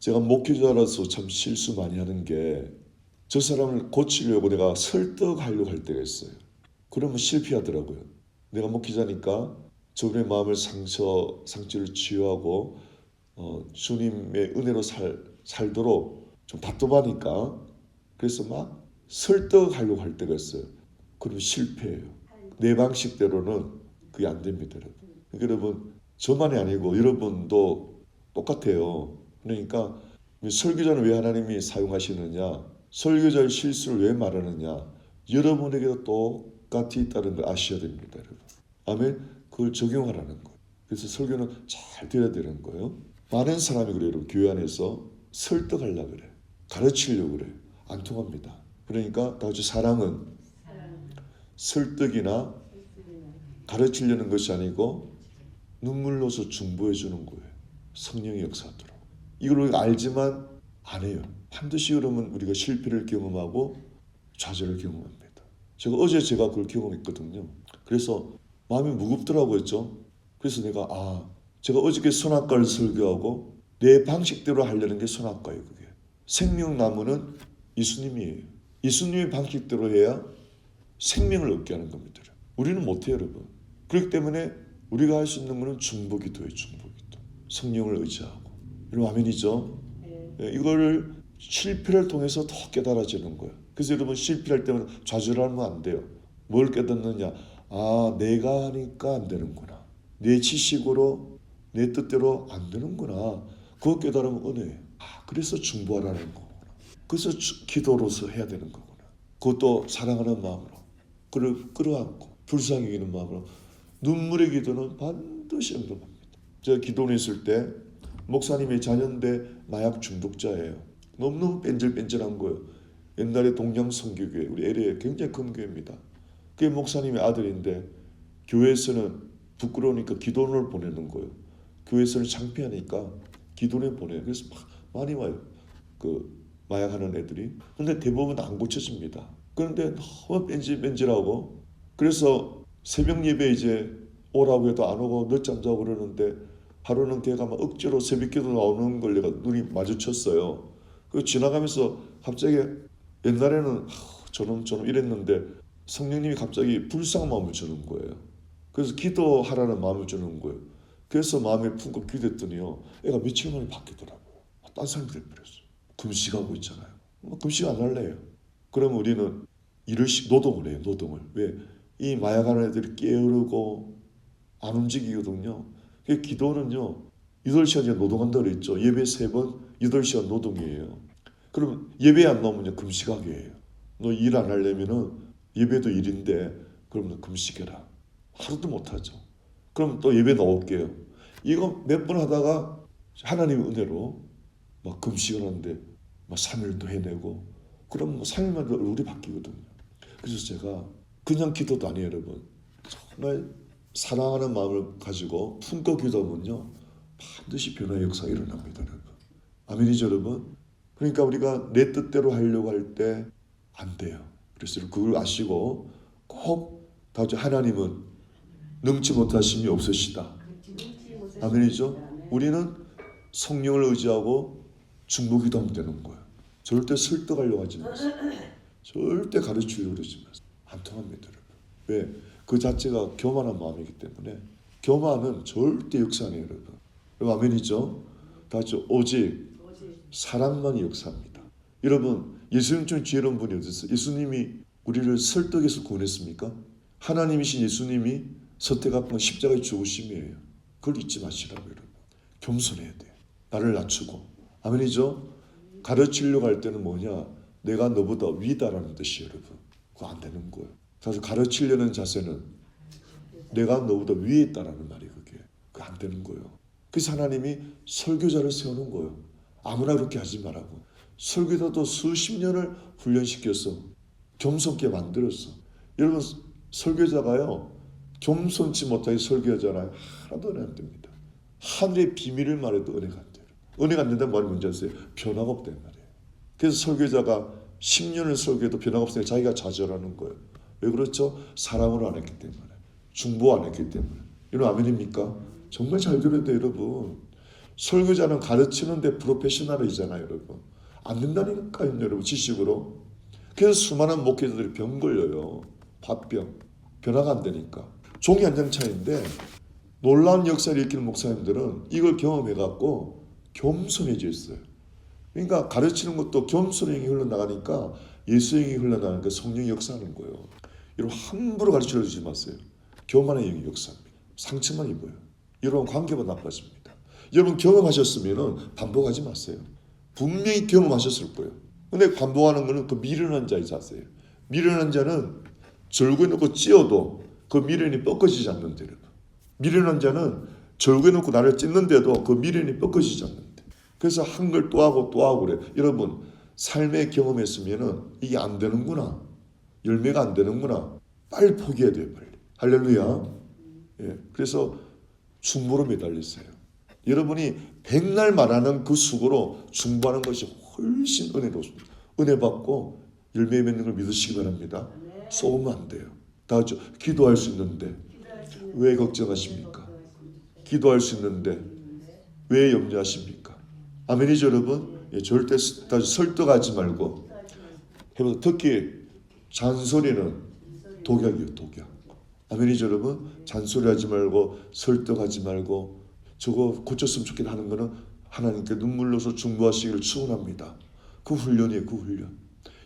제가 목회자라서 참 실수 많이 하는 게 저 사람을 고치려고 내가 설득하려고 할 때가 있어요. 그러면 실패하더라고요. 내가 목회자니까 저분의 마음을 상처를 치유하고 주님의 은혜로 살도록 좀 답답하니까 그래서 막 설득하려고 할 때가 있어요. 그러면 실패해요. 내 방식대로는 그게 안 됩니다, 여러분. 그러니까 여러분 저만이 아니고 여러분도 똑같아요. 그러니까 설교자는 왜 하나님이 사용하시느냐? 설교자의 실수를 왜 말하느냐? 여러분에게도 똑같이 있다는 걸 아셔야 됩니다, 여러분. 아멘. 그걸 적용하라는 거예요. 그래서 설교는 잘 들어야 되는 거예요. 많은 사람이 그래요, 여러분. 교회 안에서 설득하려고 그래. 가르치려고 그래. 안 통합니다. 그러니까 다 같이 사랑은 설득이나 가르치려는 것이 아니고 눈물로서 중보해 주는 거예요. 성령의 역사하도록. 이걸 우리가 알지만 안 해요. 반드시 그러면 우리가 실패를 경험하고 좌절을 경험합니다. 어제 제가 그걸 경험했거든요. 그래서 마음이 무겁더라고요. 했죠. 그래서 제가 어저께 선악과를 설교하고 내 방식대로 하려는 게 선악과예요. 그게. 생명나무는 예수님이에요. 예수님의 방식대로 해야 생명을 얻게 하는 겁니다. 우리는 못해요, 여러분. 그렇기 때문에 우리가 할 수 있는 것은 중보기도예요. 중보기도. 성령을 의지하고. 여러분 아멘이죠? 네. 이거를 실패를 통해서 더 깨달아지는 거예요. 그래서 여러분 실패할 때는 좌절하면 안 돼요. 뭘 깨닫느냐? 내가 하니까 안 되는구나. 내 지식으로 내 뜻대로 안 되는구나. 그거 깨달으면 은혜예요. 그래서 중보하라는 거구나. 그래서 기도로서 해야 되는 거구나. 그것도 사랑하는 마음으로. 그를 끌어안고 불쌍히 여기는 마음으로. 눈물의 기도는 반드시 응답합니다. 제가 기도를 했을 때 목사님의 자녀인데 마약 중독자예요. 너무너무 뺀질뺀질한 거예요. 옛날에 동양 선교교회 우리 LA에 굉장히 큰 교회입니다. 그게 목사님의 아들인데 교회에서는 부끄러우니까 기도원을 보내는 거예요. 교회에서는 창피하니까 기도원에 보내요. 그래서 많이 와요. 그 마약하는 애들이. 근데 대부분 안 고쳐집니다. 그런데 너무 뺀질뺀질하고 그래서 새벽 예배 이제 오라고 해도 안 오고 늦잠 자고 그러는데 하루는 걔가 막 억지로 새벽기도 나오는 걸 내가 눈이 마주쳤어요. 그 지나가면서 갑자기 옛날에는 저놈 이랬는데 성령님이 갑자기 불쌍한 마음을 주는 거예요. 그래서 기도하라는 마음을 주는 거예요. 그래서 마음에 품고 기도했더니요. 애가 며칠 만에 바뀌더라고요. 딴 사람이 돼버렸어요. 금식하고 있잖아요. 금식 안 할래요. 그러면 우리는 노동을 해요. 노동을. 왜? 이 마약하는 애들이 게으르고 안 움직이거든요. 기도는요. 8시간 노동한다고 그랬죠. 예배 3번 8시간 노동이에요. 그럼 예배 안 나오면 금식하게 해요. 너 일 안 하려면은 예배도 일인데 그럼 너 금식해라. 하루도 못하죠. 그럼 또 예배 나올게요. 이거 몇 번 하다가 하나님의 은혜로 막 금식을 하는데 막 3일도 해내고 그럼 3일만 얼굴이 바뀌거든요. 그래서 제가 그냥 기도도 아니에요, 여러분. 정말 사랑하는 마음을 가지고 품고 기도하면요. 반드시 변화의 역사가 일어납니다, 여러분. 아멘이죠, 여러분? 그러니까 우리가 내 뜻대로 하려고 할 때 안 돼요. 그래서 그걸 아시고 꼭 다시 하나님은 능치 못하심이 없으시다. 아멘이죠? 우리는 성령을 의지하고 중보기도하면 되는 거예요. 절대 설득하려고 하지 마세요. 절대 가르치려고 그러지 마세요. 안 통합니다, 여러분. 왜? 그 자체가 교만한 마음이기 때문에 교만은 절대 역사 아니에요, 여러분. 여러분 아멘이죠? 다 같이 오직 사랑만이 역사합니다. 여러분 예수님처럼 지혜로운 분이 어디 있어요? 예수님이 우리를 설득해서 구원했습니까? 하나님이신 예수님이 선택한 건 십자가의 죽으심이에요. 그걸 잊지 마시라고 여러분. 겸손해야 돼요. 나를 낮추고. 아멘이죠? 가르치려고 할 때는 뭐냐? 내가 너보다 위다라는 뜻이에요, 여러분. 그거 안 되는 거예요. 그래서 가르치려는 자세는 내가 너보다 위에 있다라는 말이에요, 그게. 그게 안 되는 거예요. 그래서 하나님이 설교자를 세우는 거예요. 아무나 그렇게 하지 말라고. 설교자도 수십 년을 훈련시켜서 겸손케 만들었어. 여러분 설교자가요. 겸손치 못하게 설교하잖아요. 하나도 은혜 안 됩니다. 하늘의 비밀을 말해도 은혜가 안 돼요. 은혜가 안 된다는 말이 뭔지 아세요? 변화가 없단 말이에요. 그래서 설교자가 10년을 설교해도 변화가 없으니까 자기가 좌절하는 거예요. 왜 그렇죠? 사랑으로 안 했기 때문에. 중보 안 했기 때문에. 이런 아멘입니까? 정말 잘 들어야 돼요, 여러분. 설교자는 가르치는데 프로페셔널이잖아요, 여러분. 안 된다니까요, 여러분, 지식으로. 그래서 수많은 목회자들이 병 걸려요. 화병. 변화가 안 되니까. 종이 한 장 차이인데 놀라운 역사를 일으키는 목사님들은 이걸 경험해갖고 겸손해져 있어요. 그러니까 가르치는 것도 겸손의 영이 흘러나가니까 예수의 영이 흘러나가니까 성령이 역사하는 거예요. 여러분 함부로 가르쳐주지 마세요. 교만의 영이 역사합니다. 상처만 입어요. 여러분 관계가 나빠집니다. 여러분 경험하셨으면 반복하지 마세요. 분명히 경험하셨을 거예요. 근데 반복하는 거는 그 미련한 자의 자세예요. 미련한 자는 절구에 놓고 찧어도 그 미련이 꺾어지지 않는데, 미련한 자는 절구에 놓고 나를 찢는데도 그 미련이 꺾어지지 않는데. 그래서 한 걸 또 하고 또 하고 그래요. 여러분 삶의 경험했으면은 이게 안 되는구나, 열매가 안 되는구나, 빨리 포기해야 돼요. 빨리. 할렐루야. 예, 그래서 중보로 매달렸어요. 여러분이 백날 말하는 그 수고로 중보하는 것이 훨씬 은혜롭습니다. 은혜 받고 열매 맺는 걸 믿으시기 바랍니다. 쏘면 안 돼요. 다 같이 기도할 수 있는데 왜 걱정하십니까? 기도할 수 있는데 왜 염려하십니까? 아멘이죠, 여러분? 예, 절대 설득하지 말고 해보세요. 특히 잔소리는 독약이에요, 독약. 아멘이죠, 여러분? 잔소리하지 말고 설득하지 말고 저거 고쳤으면 좋겠다 하는 거는 하나님께 눈물로서 중보하시기를 축원합니다. 그 훈련이에요, 그 훈련.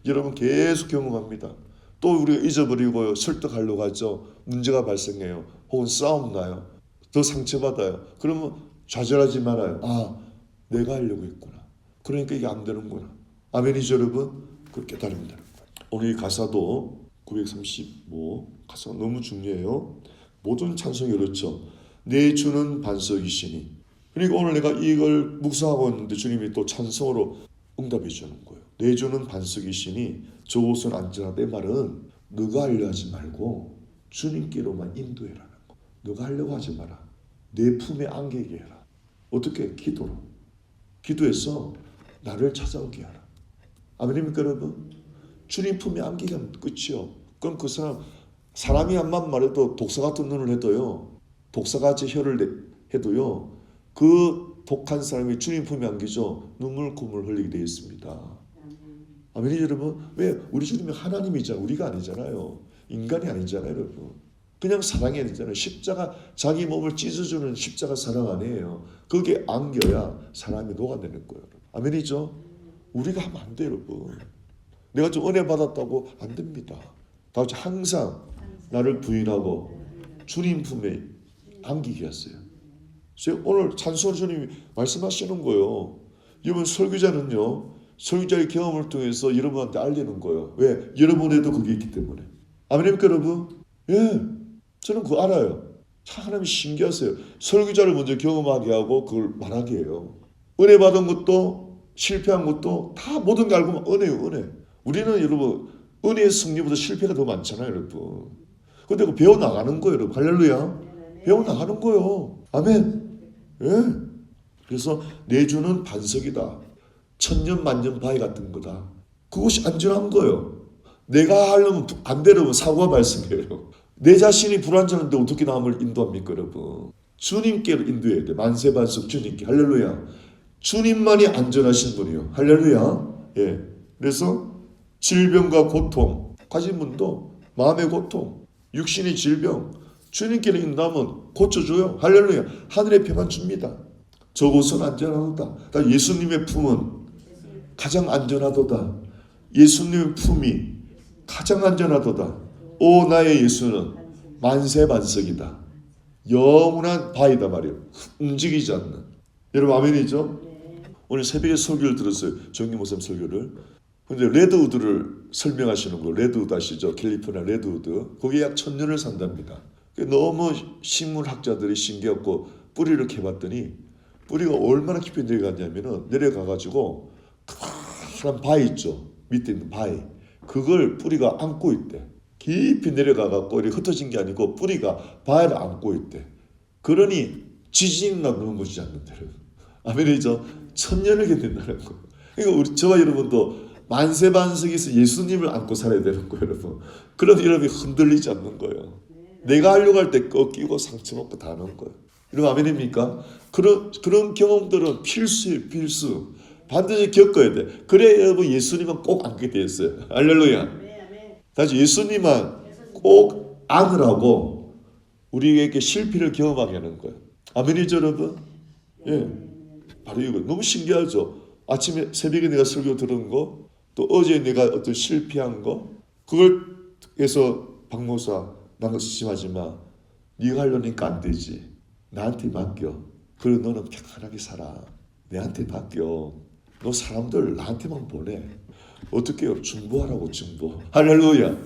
여러분 계속 경험합니다. 또 우리가 잊어버리고 설득하려고 하죠. 문제가 발생해요. 혹은 싸움 나요. 더 상처받아요. 그러면 좌절하지 말아요. 아, 내가 하려고 했구나. 그러니까 이게 안 되는구나. 아멘이죠, 여러분? 그렇게 깨달으면 되는 거예요. 오늘 이 가사도 935 가사가 너무 중요해요. 모든 찬송이 그렇죠. 내 주는 반석이시니. 그러니까 오늘 내가 이걸 묵상하고 있는데 주님이 또 찬송으로 응답해 주는 거예요. 내 주는 반석이시니 저 곳은 안전하다. 내 말은 너가 하려 하지 말고 주님께로만 인도해라는 거. 너가 하려고 하지 마라. 내 품에 안기게 해라. 어떻게? 기도로. 기도해서 나를 찾아오게 하라. 아멘입니까, 여러분? 주님 품에 안기게 하면 끝이요. 그럼 그 사람이 한만 말해도 독사 같은 눈을 해도요, 독사같이 혀를 해도요, 그 독한 사람이 주님 품에 안기죠. 눈물 콧물 흘리게 되어 있습니다. 아멘이죠, 여러분? 왜? 우리 주님이 하나님이잖아요. 우리가 아니잖아요. 인간이 아니잖아요, 여러분. 그냥 사랑해야 되잖아요. 십자가, 자기 몸을 찢어주는 십자가 사랑 아니에요. 거기에 안겨야 사람이 녹아내는 거예요. 아멘이죠? 우리가 하면 안 돼요, 여러분. 내가 좀 은혜 받았다고 안 됩니다. 다 같이 항상 나를 부인하고 주님 품에 안기게 하세요. 오늘 찬송 주님이 말씀하시는 거예요. 여러분 설교자는요, 설교자의 경험을 통해서 여러분한테 알리는 거예요. 왜? 여러분에도 그게 있기 때문에. 아멘입니까, 여러분? 예, 저는 그거 알아요. 참 하나님이 신기하세요. 설교자를 먼저 경험하게 하고 그걸 말하게 해요. 은혜 받은 것도 실패한 것도 다 모든 게 알고 은혜요, 은혜. 우리는 여러분 은혜의 승리보다 실패가 더 많잖아요, 여러분. 근데 그 배워나가는 거예요, 여러분. 할렐루야. 배워나가는 거예요. 아멘. 예. 그래서 내 주는 반석이다. 천년 만년 바위 같은 거다. 그것이 안전한 거예요. 내가 하려면 안 되려면 사고가 발생해요. 내 자신이 불안전한데 어떻게 남을 인도합니까, 여러분? 주님께로 인도해야 돼. 만세반석 주님께. 할렐루야. 주님만이 안전하신 분이요. 할렐루야. 예. 그래서 질병과 고통 가진 분도 마음의 고통, 육신의 질병 주님께로 인도하면 고쳐줘요. 할렐루야. 하늘의 평안 줍니다. 저곳은 안전하도다. 예수님의 품은 가장 안전하도다. 예수님의 품이 가장 안전하도다. 오 나의 예수는 만세반석이다. 영원한 바위다 말이에요. 움직이지 않는. 여러분 아멘이죠? 오늘 새벽에 설교를 들었어요. 정기 목사님 설교를. 근데 레드우드를 설명하시는 거. 레드우드 아시죠? 캘리포니아 레드우드. 거기에 약 1000년을 산답니다. 너무 식물학자들이 신기했고 뿌리를 캐봤더니 뿌리가 얼마나 깊이 내려갔냐면은 내려가가지고 큰 바위 있죠. 밑에 있는 바위. 그걸 뿌리가 안고 있대. 깊이 내려가갖고 이렇게 흩어진 게 아니고 뿌리가 바위를 안고 있대. 그러니 지진이 나는 것이지 않는데. 아멘이죠? 1000년을 견딘다는 거. 그러니까 우리 저와 여러분도 만세반석에서 예수님을 안고 살아야 되는 거예요, 여러분. 그럼 여러분이 흔들리지 않는 거예요. 내가 하려고 할 때 꺾이고 상처받고 다 하는 거예요. 여러분 아멘입니까? 그런 경험들은 필수예요. 필수. 반드시 겪어야 돼. 그래야 여러분 예수님은 꼭 안게 돼 있어요. 할렐루야. 다시 예수님만 꼭 안으라고 우리에게 실패를 경험하게 하는 거예요. 아멘이죠 여러분? 예, 바로 이거 너무 신기하죠. 아침에 새벽에 내가 설교 들은 거, 또 어제 내가 어떤 실패한 거, 그걸 해서 박목사 나는 심하지 마. 네가 하려니까 안 되지. 나한테 맡겨. 그리고 너는 편안하게 살아. 내한테 맡겨. 너 사람들 나한테만 보내. 어떻게 해요? 중보하라고 중보. 할렐루야.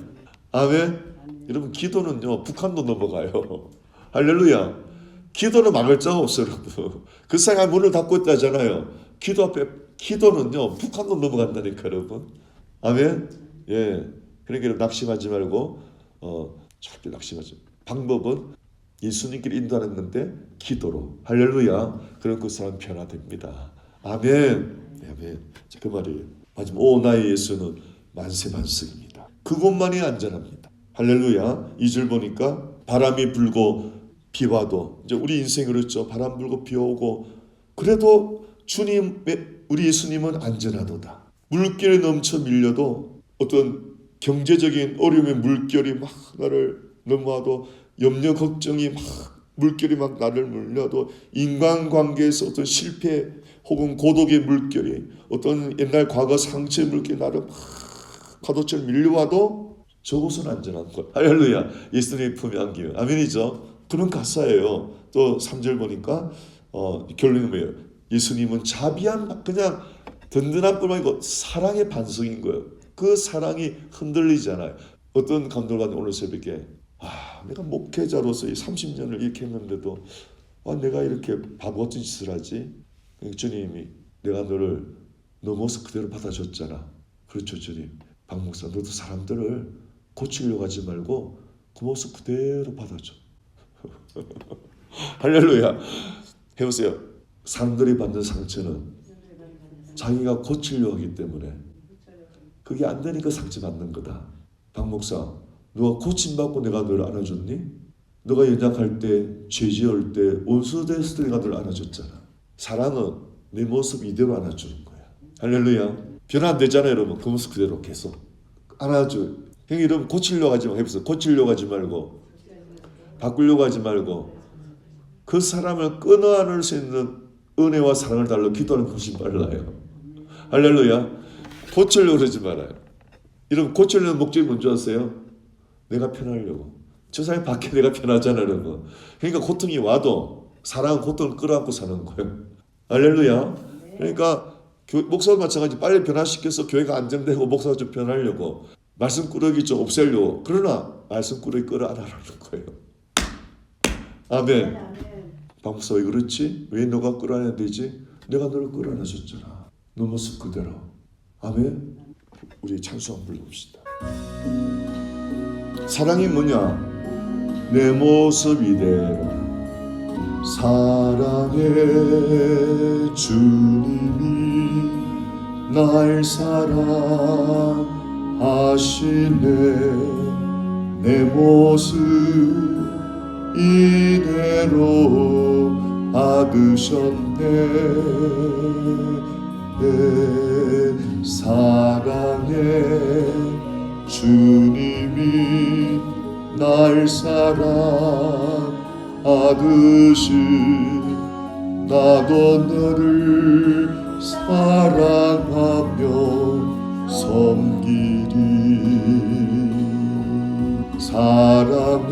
아멘. 여러분 기도는요 북한도 넘어가요. 할렐루야. 기도는 막을 자가 없어요 여러분. 그 사람 문을 닫고 있다잖아요. 기도는요 북한도 넘어간다니까 여러분. 아멘. 예. 그러니까 낙심하지 말고 절대 낙심하지. 방법은 예수님께 인도하는 건데 기도로. 할렐루야. 그럼 그 사람 변화됩니다. 아멘. 아멘. 자, 그 말이에요. 마지막 오 나의 예수는 만세만승입니다. 그것만이 안전합니다. 할렐루야. 2절 보니까 바람이 불고 비 와도 이제 우리 인생 그렇죠. 바람 불고 비 오고 그래도 주님 우리 예수님은 안전하도다. 물결이 넘쳐 밀려도 어떤 경제적인 어려움의 물결이 막 나를 넘어와도 염려 걱정이 막 물결이 막 나를 물려도 인간관계에서 어떤 실패 혹은 고독의 물결이 어떤 옛날 과거 상처의 물결이 나를 막 파도처럼 밀려와도 저곳은 안전한 것. 할렐루야. 예수님의 품에 안기면 아멘이죠. 그런 가사예요. 또 3절 보니까 결론은 뭐예요? 예수님은 자비한 그냥 든든한 뿐만 아니고 사랑의 반석인 거예요. 그 사랑이 흔들리잖아요. 어떤 감동을 오늘 새벽에 내가 목회자로서 30년을 이렇게 했는데도 내가 이렇게 바보 같은 짓을 하지? 주님이 내가 너를 너 모습 그대로 받아줬잖아. 그렇죠 주님. 박 목사 너도 사람들을 고치려고 하지 말고 그 모습 그대로 받아줘. 할렐루야. 해보세요. 사람들이 받는 상처는 자기가 고치려고 하기 때문에 그게 안 되니까 상처 받는 거다. 박 목사 너가 고침받고 내가 너를 안아줬니? 너가 연약할 때, 죄 지을 때, 원수 됐을 때 내가 너를 안아줬잖아. 사랑은 내 모습 이대로 안아주는 거야. 할렐루야. 변화 안 되잖아요 여러분. 그 모습 그대로 계속 안아줘. 형님 여러분 고치려고 하지 말고 해보세요. 고치려고 하지 말고 바꾸려고 하지 말고 그 사람을 끊어 안을 수 있는 은혜와 사랑을 달라 기도하는 것이 빨라요. 할렐루야. 고치려고 그러지 말아요. 여러분 고치려는 목적이 뭔지 아세요? 내가 편하려고. 저 사람이 밖에 내가 편하잖아요 여러분. 그러니까 고통이 와도 사랑은 고통을 끌어안고 사는 거예요. 할렐루야. 그러니까 목사도 마찬가지. 빨리 변화시켜서 교회가 안정되고 목사가 좀 변하려고 말씀꾸러기 좀 없애려고. 그러나 말씀꾸러기 끌어안으라는 거예요. 아멘. 박 목사 왜 그렇지? 왜 너가 끌어안아야 되지? 내가 너를 끌어안아줬잖아. 너 모습 그대로. 아멘. 우리 찬송 한번 불러봅시다. 사랑이 뭐냐? 내 모습 이대로 사랑의 주님이 날 사랑하시네. 내 모습 이대로 받으셨네. 사랑의 주님이 날 사랑하듯이 나도 너를 사랑하며 섬기리. 사랑의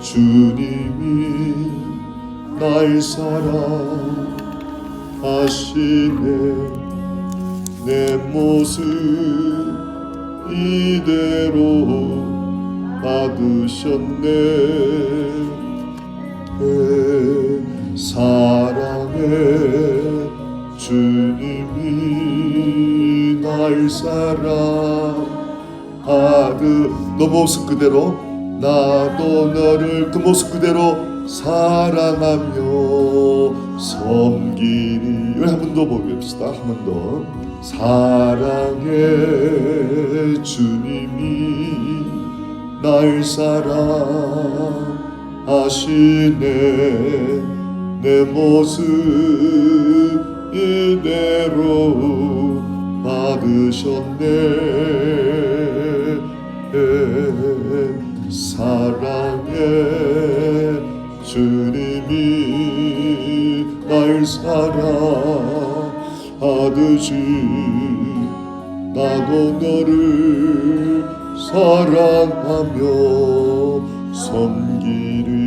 주님이 날 사랑하시네. 내 모습 이대로 받으셨네. 사랑의 주님이 날 사랑하듯 너 모습 그대로 나도 너를 그 모습 그대로 사랑하며 섬기리. 한 번 더 보겠습니다. 한 번 더. 사랑의 주님이 날 사랑하시네. 하시네. 내 모습 이대로 받으셨네. 사랑의 주님이 날 사랑하듯이 나도 너를 사랑하며 섬기리.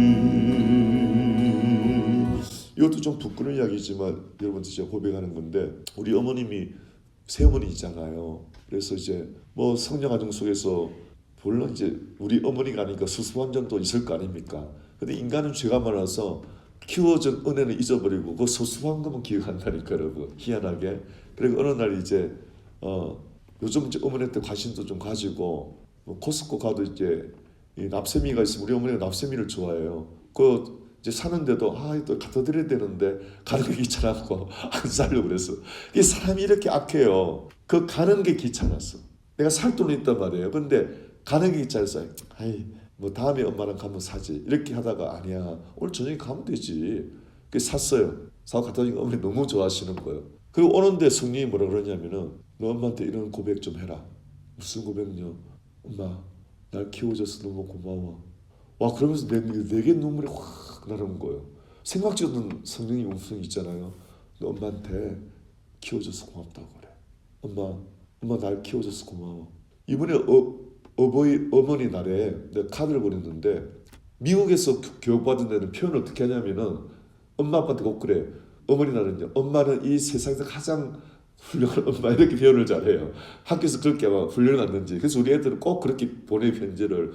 이것도 좀 부끄러운 이야기지만 여러분한테 제가 고백하는 건데, 우리 어머님이 새어머니잖아요. 그래서 이제 뭐 성장과정 속에서 물론 이제 우리 어머니가 아니니까 수습한 점도 있을 거 아닙니까? 근데 인간은 죄가 많아서 키워준 은혜는 잊어버리고 그 소소한 것만 기억한다니까 여러분. 희한하게. 그리고 어느 날 이제 요즘 이제 어머니한테 관심도 좀 가지고 뭐 코스코 가도 이제 이 납세미가 있으면 우리 어머니가 납세미를 좋아해요. 그 이제 사는데도 또 갖다 드려야 되는데 가는 게 귀찮았고 안 살려고 그랬어. 이 사람이 이렇게 악해요. 그 가는 게 귀찮았어. 내가 살 돈은 있단 말이에요. 근데 가는 게 귀찮았어. 뭐 다음에 엄마랑 가면 사지. 이렇게 하다가 아니야. 오늘 저녁에 가면 되지. 그래서 샀어요. 사고 갖다 주니까 어머니 너무 좋아하시는 거예요. 그리고 오는데 성령이 뭐라 그러냐면은 너 엄마한테 이런 고백 좀 해라. 무슨 고백요? 엄마 날 키워줘서 너무 고마워. 와 그러면서 내게 눈물이 확 나는 거예요. 생각지도 않은 성령의 음성이 있잖아요. 너 엄마한테 키워줘서 고맙다고 그래. 엄마 날 키워줘서 고마워. 이번에 어머니 날에 내가 카드를 보냈는데 미국에서 교육받은 데는 표현을 어떻게 하냐면은 엄마 아빠한테 꼭 그래. 어머니 날은요. 엄마는 이 세상에서 가장 훌륭한 엄마 이렇게 표현을 잘해요. 학교에서 그렇게 막 훈련받는지. 그래서 우리 애들은 꼭 그렇게 보내 편지를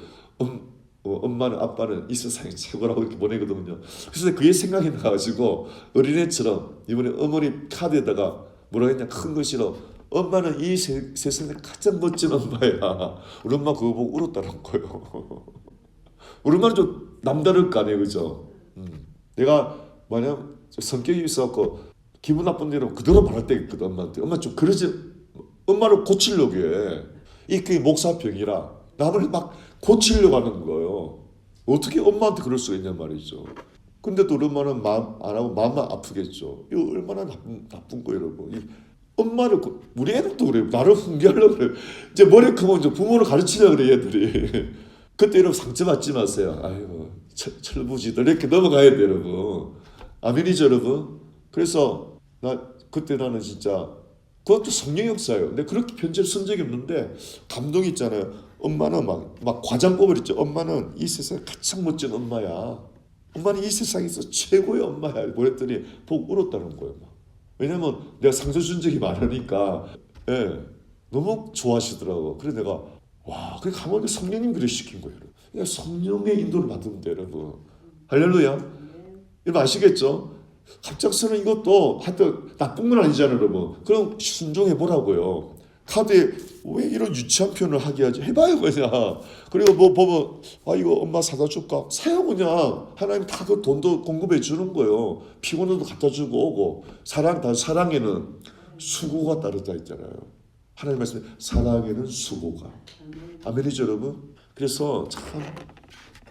엄마는 아빠는 이 세상이 최고라고 이렇게 보내거든요. 그래서 그게 생각이 나가지고 어린애처럼 이번에 어머니 카드에다가 뭐라 했냐 큰 글씨로 엄마는 이 세상에 가장 멋진 엄마야. 우리 엄마 그거 보고 울었다는 거예요. 우리 엄마는 좀 남다를 거 아니에요, 그죠? 내가 만약 성격이 있어갖고 기분 나쁜 대로 그대로 말할 때가 있거든 엄마한테. 엄마 좀 그러지. 엄마를 고치려고 해. 그게 목사병이라 남을 막 고치려고 하는 거예요. 어떻게 엄마한테 그럴 수가 있냔 말이죠. 근데도 우리 엄마는 마음 안 하고 마음만 아프겠죠. 이거 얼마나 나쁜 거예요, 여러분. 엄마를 우리 애들도 그래요. 나를 훈계하려고 그래요. 이제 머리 크면 이제 부모를 가르치려고 그래 얘들이. 그때 여러분 상처받지 마세요. 아이고 철부지들 이렇게 넘어가야 돼요, 여러분. 아멘이죠, 여러분. 그래서 그때 나는 진짜 그것도 성령 역사예요. 근데 그렇게 편지를 쓴 적이 없는데 감동이 있잖아요. 엄마는 막 과장 뽑아냈죠. 엄마는 이 세상에 가장 멋진 엄마야. 엄마는 이 세상에서 최고의 엄마야. 그랬더니 보고 울었다는 거예요. 왜냐면 내가 상처 준 적이 많으니까 너무 좋아하시더라고. 그래서 내가 와, 그게 가만히 성령님 그래 시킨 거예요. 그냥 성령의 인도를 받으면 돼요, 여러분. 할렐루야. 여러분 아시겠죠? 갑작스러운 이것도 하여튼 나쁜 건 아니잖아요, 여러분. 그럼 순종해 보라고요. 카드에 왜 이런 유치한 표현을 하게 하지? 해봐요 그냥. 그리고 뭐 보면 이거 엄마 사다 줄까? 사요 그냥. 하나님 다 그 돈도 공급해 주는 거예요. 피곤해도 갖다 주고 오고. 사랑에는 수고가 따르다 있잖아요. 하나님 말씀에 사랑에는 수고가. 아멘이죠 여러분? 그래서 참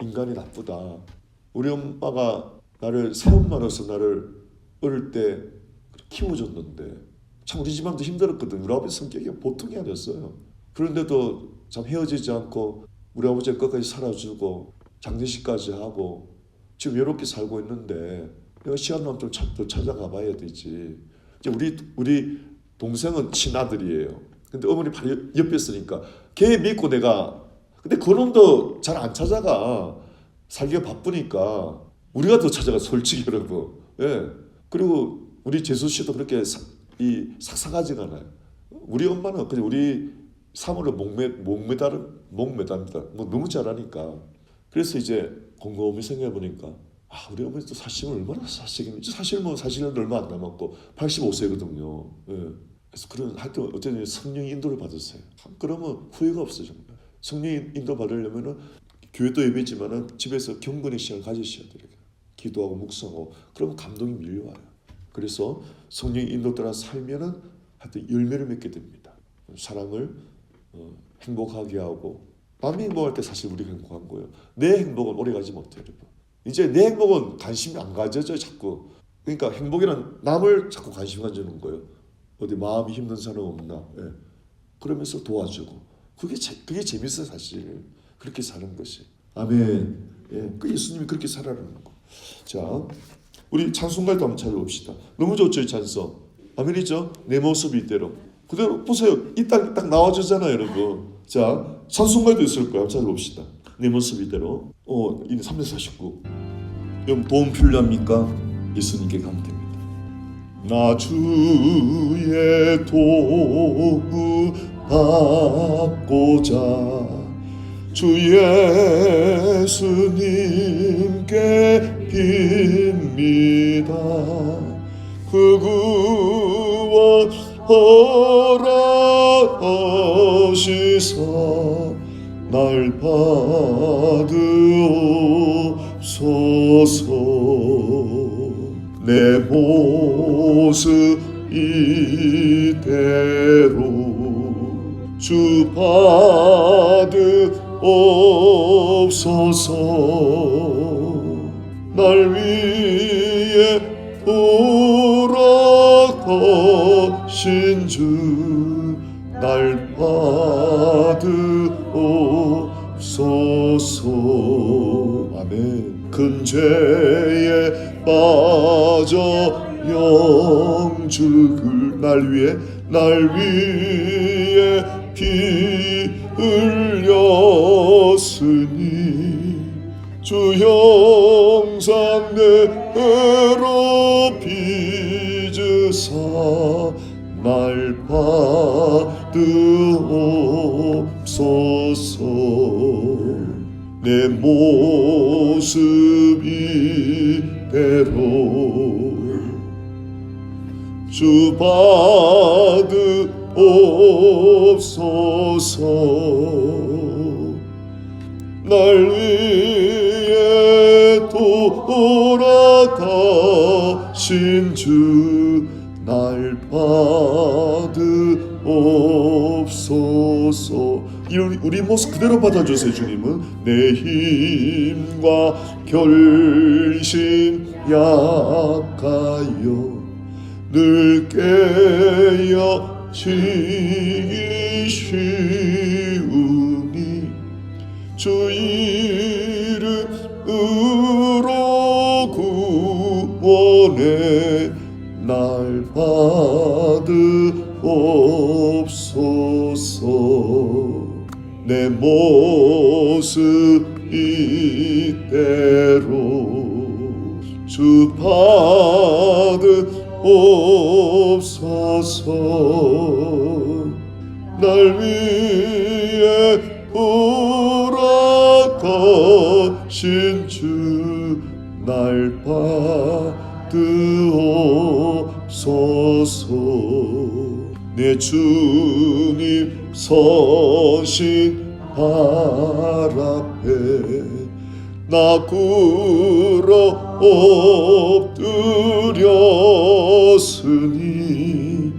인간이 나쁘다. 우리 엄마가 나를 새엄마로서 나를 어릴 때 키워줬는데 참 우리 집안도 힘들었거든. 우리 아버지 성격이 보통이 아니었어요. 그런데도 참 헤어지지 않고 우리 아버지가 끝까지 살아주고 장례식까지 하고 지금 외롭게 살고 있는데 내가 시간 나면 좀 더 찾아가 봐야 되지. 이제 우리 동생은 친아들이에요. 근데 어머니 바로 옆에 있으니까 걔 믿고 내가 근데 그놈도 잘 안 찾아가. 살기가 바쁘니까 우리가 더 찾아가 솔직히 여러분. 예. 그리고 우리 재수 씨도 그렇게 삭삭하지가 않아요. 우리 엄마는 그냥 우리 사모를 목매답니다. 뭐 너무 잘하니까. 그래서 이제 곰곰이 생각해 보니까 우리 어머니도 사시면 얼마나 사시겠는지. 사실 얼마 안 남았고 85세거든요. 예. 그래서 하여튼 어쨌든 성령의 인도를 받으세요. 그러면 후회가 없어요 정말. 성령의 인도 받으려면은 교회도 예배지만은 집에서 경건의 시간을 가지셔야 돼요. 기도하고 묵상하고 그러면 감동이 밀려와요. 그래서 성령의 인도 따라 살면은 하여튼 열매를 맺게 됩니다. 사랑을 행복하게 하고 남이 행복할 때 사실 우리가 행복한 거예요. 내 행복은 오래가지 못해요. 여러분. 이제 내 행복은 관심이 안 가져져 자꾸. 그러니까 행복이란 남을 자꾸 관심 가지는 거예요. 어디 마음이 힘든 사람 없나? 예. 그러면서 도와주고 그게 재밌어 사실. 그렇게 사는 것이. 아멘. 예. 그 예수님이 그렇게 살아라는 거. 자, 우리 찬송가도 한번 찾아봅시다. 너무 좋죠 이 찬송. 아멘이죠. 내 모습 이대로. 그대로 보세요. 이 딱 나와주잖아요 여러분. 자, 찬송가도 있을 거야. 한번 찾아봅시다. 내 모습 이대로. 349. 여러분 도움 필요합니까? 예수님께 가면 됩니다. 나 주의 도움 받고자 주 예수님께 빕니다. 그 구원 허락하시사 날 받으옵소서. 내 모습 이대로 주 받으옵소서. 날 위해 돌아가신 주 날 받으옵소서. 아멘. 큰 죄에 빠져 영죽을 날 위해 피 흘렸으니 주 형상 내로 빚으사 날 받으옵소서. 내 모습 이대로 주 받으옵소서. 날 위해 돌아가신 주 날 받으옵소서. 우리 모습 그대로 받아주세요. 주님은 내 힘과 결심 약하여 늘 깨어지기 쉬우니 주 이름으로 구원해 날 받으옵소서. 내 모습 이대로 주 받으옵소서. 날 위해 돌아가신 주 날 받으옵소서. 내 주님 서신 발 앞에 나 꿇어 엎드렸으니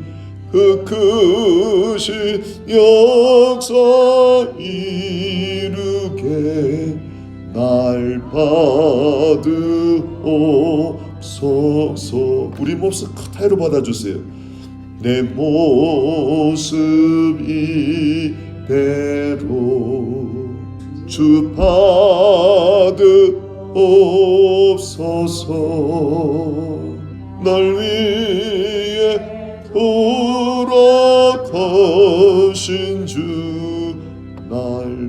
그 크신 역사 이루게 날 받으옵소서. 우리 모습 그대로 받아주세요. 내 모습 이대로 주 받으옵소서. 날 위해 돌아가신 주 날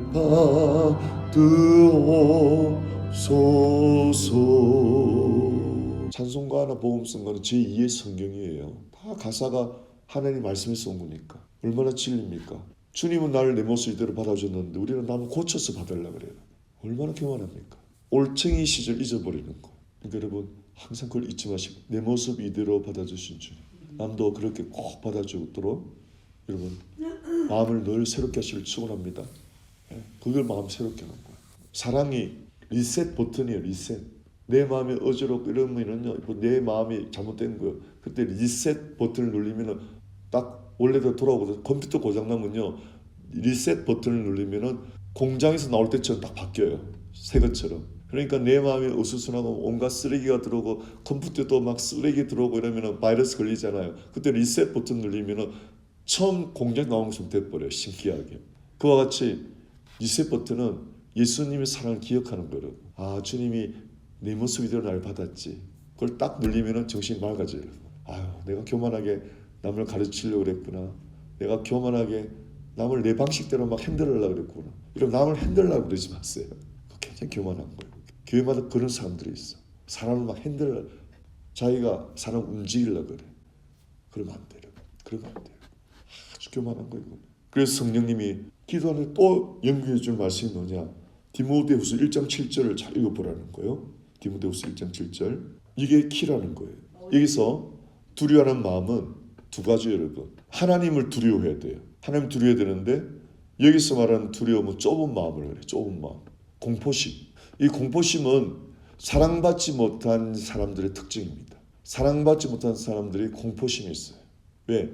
받으옵소서. 찬송가나 복음성가는 제2의 성경이에요. 다 가사가 하나님 말씀에서 온 거니까 얼마나 진리입니까? 주님은 나를 내 모습 이대로 받아줬는데 우리는 남을 고쳐서 받으려고 그래요. 얼마나 교만합니까? 올챙이 시절 잊어버리는 거. 그러니까 여러분 항상 그걸 잊지 마시고 내 모습 이대로 받아주신 주님, 남도 그렇게 꼭 받아주도록 여러분 마음을 늘 새롭게 하시길 축원합니다. 그걸 마음 새롭게 하는 거예요. 사랑이 리셋 버튼이에요. 리셋. 내 마음이 어지럽고 이러면은요, 내 마음이 잘못된 거예요. 그때 리셋 버튼을 누르면은 딱 원래대로 돌아오거든요. 컴퓨터 고장나면요, 리셋 버튼을 누르면은 공장에서 나올 때처럼 딱 바뀌어요. 새 것처럼. 그러니까 내 마음이 어수선하고 온갖 쓰레기가 들어오고 컴퓨터도 막 쓰레기 들어오고 이러면 바이러스 걸리잖아요. 그때 리셋 버튼 누르면 처음 공작 나온 것처럼 돼버려요. 신기하게. 그와 같이 리셋 버튼은 예수님의 사랑을 기억하는 거예요. 아, 주님이 내 모습 이대로 날 받았지. 그걸 딱 눌리면 정신이 맑아져요. 아유, 내가 교만하게 남을 가르치려고 그랬구나. 내가 교만하게 남을 내 방식대로 막 핸들하려고 그랬구나. 이러면 남을 핸들하려고 그러지 마세요. 굉장히 교만한 거예요. 교회마다 그런 사람들이 있어. 사람을 막 핸들하려고, 자기가 사람 움직이려고 그래. 그러면 안 돼요. 그러면 안 돼요. 아주 교만한 거예요. 그래서 성령님이 기도하는데 또 연구해 줄 말씀이 뭐냐. 디모데후서 1장 7절을 잘 읽어보라는 거예요. 디모데후서 1장 7절. 이게 키라는 거예요. 여기서 두려워하는 마음은 두 가지 여러분. 하나님을 두려워해야 돼요. 하나님 두려워해야 되는데 여기서 말하는 두려움은 좁은 마음을 그래요. 좁은 마음. 공포심. 이 공포심은 사랑받지 못한 사람들의 특징입니다. 사랑받지 못한 사람들이 공포심이 있어요. 왜?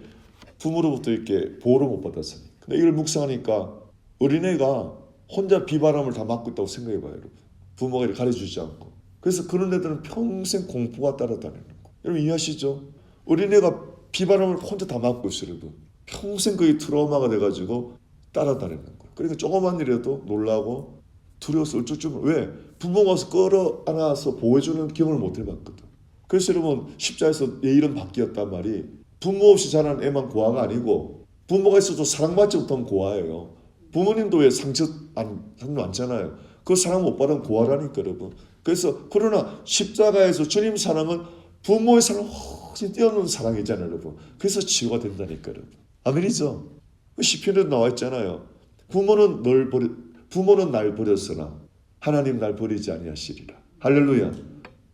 부모로부터 이렇게 보호를 못 받았으니까. 근데 이걸 묵상하니까 어린애가 혼자 비바람을 다 맞고 있다고 생각해봐요. 여러분. 부모가 이렇게 가르쳐주지 않고. 그래서 그런 애들은 평생 공포가 따라다니는 거. 여러분 이해하시죠? 어린애가 비바람을 혼자 다 맞고 있어요. 여러분. 평생 그게 트라우마가 돼가지고 따라다니는 거예요. 그러니까 조그만 일에도 놀라고 두려워서 어쩔 줄 몰라. 왜? 부모가 와서 끌어안아서 보호해주는 경험을 못 해봤거든. 그래서 여러분 십자에서 내 이름 바뀌었단 말이 부모 없이 자란 애만 고아가 아니고 부모가 있어도 사랑받지 못하면 고아예요. 부모님도 왜 상처 많잖아요. 그 사랑 못 받으면 고아라니까 여러분. 그래서 그러나 십자가에서 주님 사랑은 부모의 사랑을 훨씬 뛰어넘는 사랑이잖아요 여러분. 그래서 치유가 된다니까 여러분. 아멘이죠? 시편에도 나와 있잖아요. 부모는 날 버렸으나 하나님 날 버리지 아니하시리라. 할렐루야.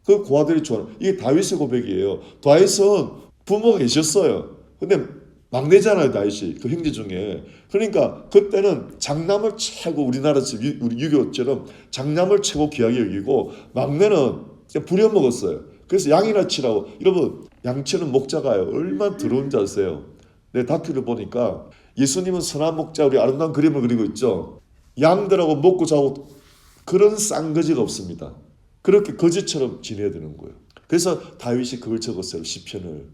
그 고아들이 좋아하는 이게 다윗의 고백이에요. 다윗은 부모가 계셨어요. 근데 막내잖아요 다윗이 그 형제 중에. 그러니까 그때는 장남을 최고 우리나라처럼 우리 유교처럼 장남을 최고 귀하게 여기고 막내는 그냥 부려먹었어요. 그래서 양이나 치라고. 여러분 양치는 목자가요 얼마나 더러운 자세요. 내 다큐를 보니까 예수님은 선한 목자 우리 아름다운 그림을 그리고 있죠. 양들하고 먹고 자고 그런 싼거지가 없습니다. 그렇게 거지처럼 지내야 되는 거예요. 그래서 다윗이 그걸 적었어요. 시편을.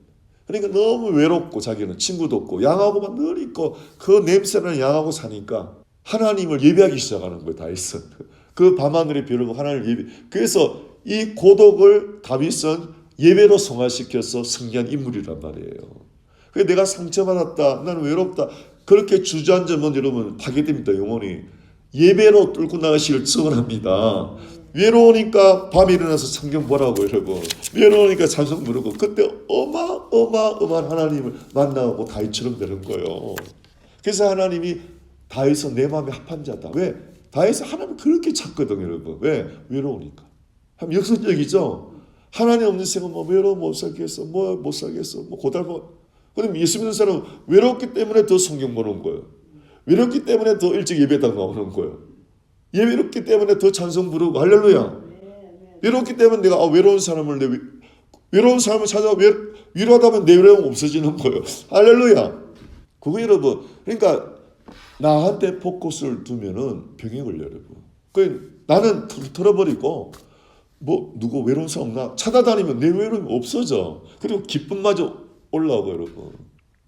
그러니까 너무 외롭고 자기는 친구도 없고 양하고만 늘 있고 그 냄새나는 양하고 사니까 하나님을 예배하기 시작하는 거예요. 다윗은. 그 밤하늘의 별을 하나님을 예배. 그래서 이 고독을 다윗은 예배로 성화시켜서 승리한 인물이란 말이에요. 그래서 내가 상처받았다. 나는 외롭다. 그렇게 주저앉으면 여러분 파괴됩니다. 영혼이. 예배로 뚫고 나가시길 축원합니다. 외로우니까 밤에 일어나서 성경 보라고 이러고 외로우니까 찬송 부르고 그때 어마어마한 하나님을 만나고 다윗처럼 되는 거예요. 그래서 하나님이 다윗은 내 마음에 합한 자다. 왜? 다윗은 하나님을 그렇게 찾거든요. 여러분. 왜? 외로우니까. 참 역설적이죠. 하나님 없는 생은 뭐 외로워 못 살겠어. 뭐 못 살겠어. 뭐 고달고. 그럼 예수 믿는 사람은 외롭기 때문에 더 성경 보는 거예요. 외롭기 때문에 더 일찍 예배당 나오는 거예요. 외롭기 때문에 더 찬송 부르고 할렐루야. 외롭기 때문에 내가 외로운 사람을 찾아 위로하다 보면 내 외로움 없어지는 거예요. 할렐루야. 그거 여러분. 그러니까 나한테 포커스를 두면은 병에 걸려요, 여러분. 그 나는 털어버리고 뭐 누구 외로운 사람 없나 찾아다니면 내 외로움이 없어져. 그리고 기쁨마저 올라오고 여러분.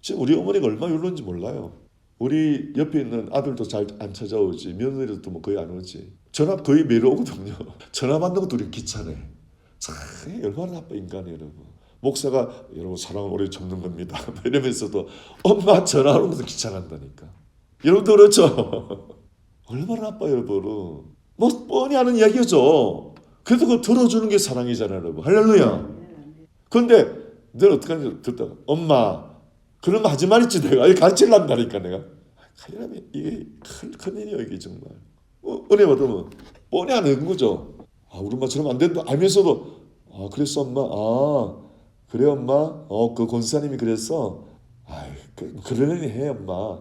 지금 우리 어머니가 얼마나 외로운지 몰라요. 우리 옆에 있는 아들도 잘 안 찾아오지. 며느리도 뭐 거의 안 오지. 전화 거의 매일 오거든요. 전화 받는 것도 우리 귀찮아. 참 얼마나 나빠 인간이 여러분. 목사가 여러분 사랑은 오래 접는 겁니다. 이러면서도 엄마 전화하는 것도 귀찮아한다니까. 여러분도 그렇죠? 얼마나 나빠요 여러분. 뭐 뻔히 하는 이야기죠. 그래도 그거 들어주는 게 사랑이잖아요 여러분. 할렐루야. 그런데 내가 어떻게 하는지 듣다가 엄마 그럼 하지 말지 내가 이렇게 가르치려 한다니까 내가. 이게 큰일이에요 이게 정말. 은혜 받으면 뻔히 하는 거죠. 아 우리 엄마처럼 안 된다 알면서도 아 그랬어 엄마. 아 그래 엄마. 그 권사님이 그랬어. 아이 그러려니 해 엄마.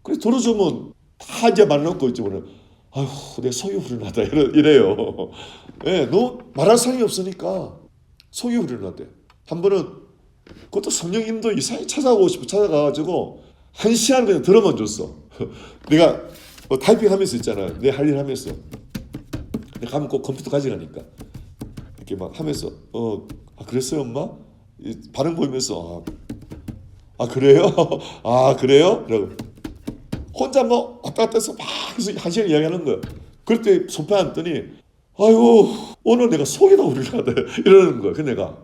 그래 들어주면 다 이제 말 놓고 있지 오늘. 아휴 내 속이 후련하다 이래요. 예, 너 말할 사람이 없으니까 속이 후련하대. 한 번은 그것도 성령님도 이상하게 찾아가고 싶어 찾아가가지고 1시간 그냥 들어만 줬어. 내가 타이핑하면서 있잖아요. 내 할 일 하면서 근데 가면 꼭 컴퓨터 가져가니까 이렇게 막 하면서 그랬어요 엄마? 반응 보이면서 그래요? 그래요? 이러고 혼자 뭐 왔다 갔다 해서 막 그래서 한 시간 이야기하는 거예요. 그럴 때 소파에 앉더니 아이고 오늘 내가 속이 다 우리라대 이러는 거예요. 그 내가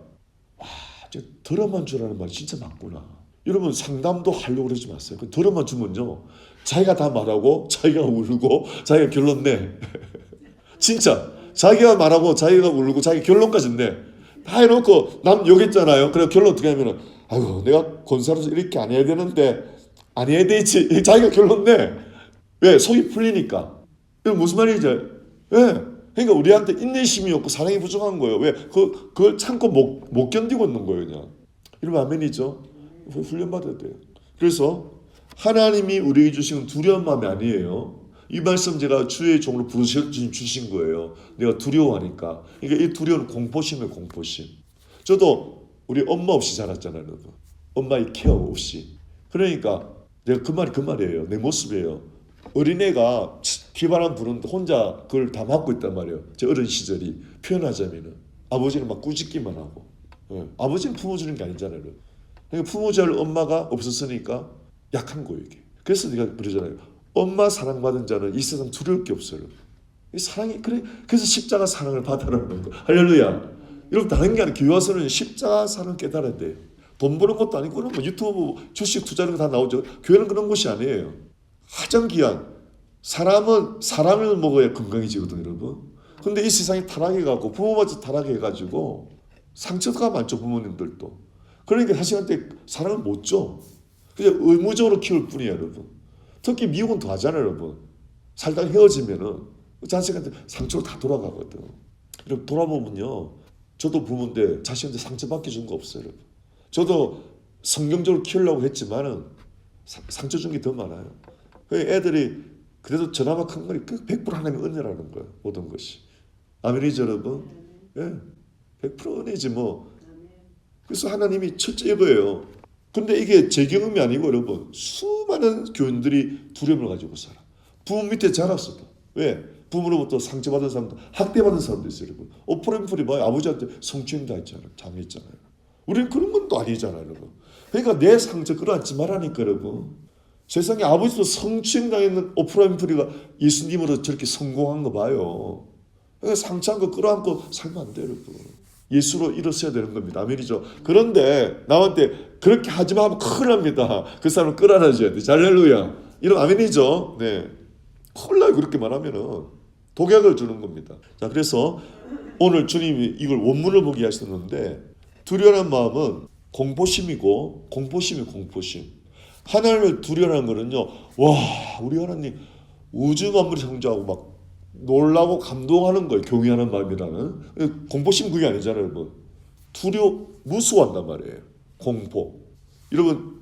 더러만 주라는 말이 진짜 맞구나. 여러분 상담도 하려고 그러지 마세요. 더러만 주면요 자기가 다 말하고 자기가 울고 자기가 결론 내. 진짜 자기가 말하고 자기가 울고 자기 결론까지 내. 다 해놓고 남 욕했잖아요. 그래 결론 어떻게 하면은 아이고 내가 권사로서 이렇게 안 해야 되는데 안 해야 되지. 자기가 결론 내. 왜? 속이 풀리니까. 이거 무슨 말이죠? 왜? 그러니까 우리한테 인내심이 없고 사랑이 부족한 거예요. 왜? 그걸 참고 못 견디고 있는 거예요, 그냥. 이러면 아멘이죠. 훈련받아야 돼요. 그래서 하나님이 우리에게 주신 두려운 마음이 아니에요. 이 말씀 제가 주의 종으로 주신 거예요. 내가 두려워하니까. 그러니까 이 두려움은 공포심이에요, 공포심. 저도 우리 엄마 없이 자랐잖아요, 여러분. 엄마의 케어 없이. 그러니까 내가 그 말이에요. 내 모습이에요. 어린애가 귀바람 부는데 혼자 그걸 다 맡고 있단 말이에요. 제 어린 시절이 표현하자면은 아버지는 막 꾸짖기만 하고, 아버지는 품어주는 게 아니잖아요. 그러니까 품어줄 엄마가 없었으니까 약한 거예요 이게. 그래서 내가 그러잖아요. 엄마 사랑받은 자는 이 세상 두려울 게 없어요. 이 사랑이 그래서 십자가 사랑을 받아라는 거. 할렐루야. 여러분 다른 게 아니라 교회 와서는 십자가 사랑 깨달아야 돼. 돈 버는 것도 아니고 뭐 유튜브 주식 투자하는 거 다 나오죠. 교회는 그런 곳이 아니에요. 가장 귀한 사람은 사랑을 먹어야 건강해지거든요, 여러분. 근데 이 세상이 타락해가고 부모마저 타락해가지고 상처가 많죠, 부모님들도. 그러니까 자식한테 사랑을 못 줘. 그냥 의무적으로 키울 뿐이에요, 여러분. 특히 미국은 더 하잖아요, 여러분. 살다가 헤어지면은 자식한테 상처로 다 돌아가거든. 여러분 돌아보면요, 저도 부모인데 자식한테 상처받게 준 거 없어요, 여러분. 저도 성경적으로 키우려고 했지만은 상처 준 게 더 많아요. 애들이 그래도 저나마 큰 거니 100% 하나님의 은혜라는 거예요. 모든 것이. 아멘이죠, 여러분? 예, 100% 은혜지 뭐. 그래서 하나님이 첫째 이거예요. 근데 이게 제 경험이 아니고 여러분 수많은 교인들이 두려움을 가지고 살아. 부모 밑에 자랐어도. 왜? 부모로부터 상처받은 사람도 학대받은 사람도 있어요, 여러분. 오프라인풀이 뭐야? 아버지한테 성추행 당했잖아요. 당했잖아요. 우리는 그런 건 또 아니잖아요, 여러분. 그러니까 내 상처 끌어안지 말라니까, 여러분. 세상에 아버지도 성추행 당했는 오프라인풀이가 예수님으로 저렇게 성공한 거 봐요. 그러니까 상처한 거 끌어안고 살면 안 돼요, 여러분. 예수로 일어서야 되는 겁니다. 아멘이죠. 그런데 남한테 그렇게 하지마 하면 큰일 납니다. 그 사람을 끌어안아줘야 돼. 할렐루야. 이런 아멘이죠. 네. 큰일 나요. 그렇게 말하면은 독약을 주는 겁니다. 자, 그래서 오늘 주님이 이걸 원문을 보게 하셨는데 두려워하는 마음은 공포심이고 공포심이 공포심. 하나님을 두려워하는 거는요. 와, 우리 하나님 우주 만물이 창조하고 막 놀라고 감동하는 거예요. 경외하는 마음이라는. 공포심 그게 아니잖아요, 여러분. 무서워한단 말이에요. 공포. 여러분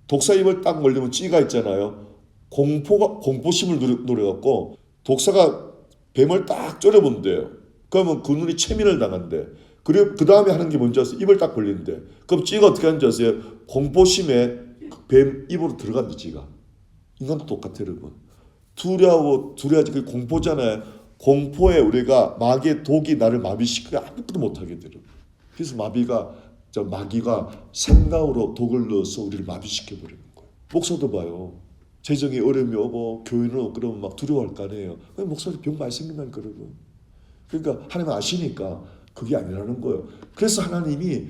독사 입을 딱 물리면 찌가 있잖아요. 공포심을 노려갖고 독사가 뱀을 딱 쫄여본대요. 그러면 그 눈이 체민을 당한대. 그리고 그 다음에 하는 게 뭔지 아세요? 입을 딱 벌린대. 그럼 찌가 어떻게 하는지 아세요? 공포심에 뱀 입으로 들어간다, 찌가. 인간도 똑같아요, 여러분. 두려워하지, 그 공포잖아요. 공포에 우리가 마귀의 독이 나를 마비시키게 아무것도 못하게 돼요. 그래서 마귀가 생각으로 독을 넣어서 우리를 마비시켜버리는 거예요. 목사도 봐요. 재정에 어려움이 오고 교회는 오고 그러면 막 두려워할 거 아니에요. 목사도 병 많이 생긴다니까, 여러분. 그러니까 하나님 아시니까 그게 아니라는 거예요. 그래서 하나님이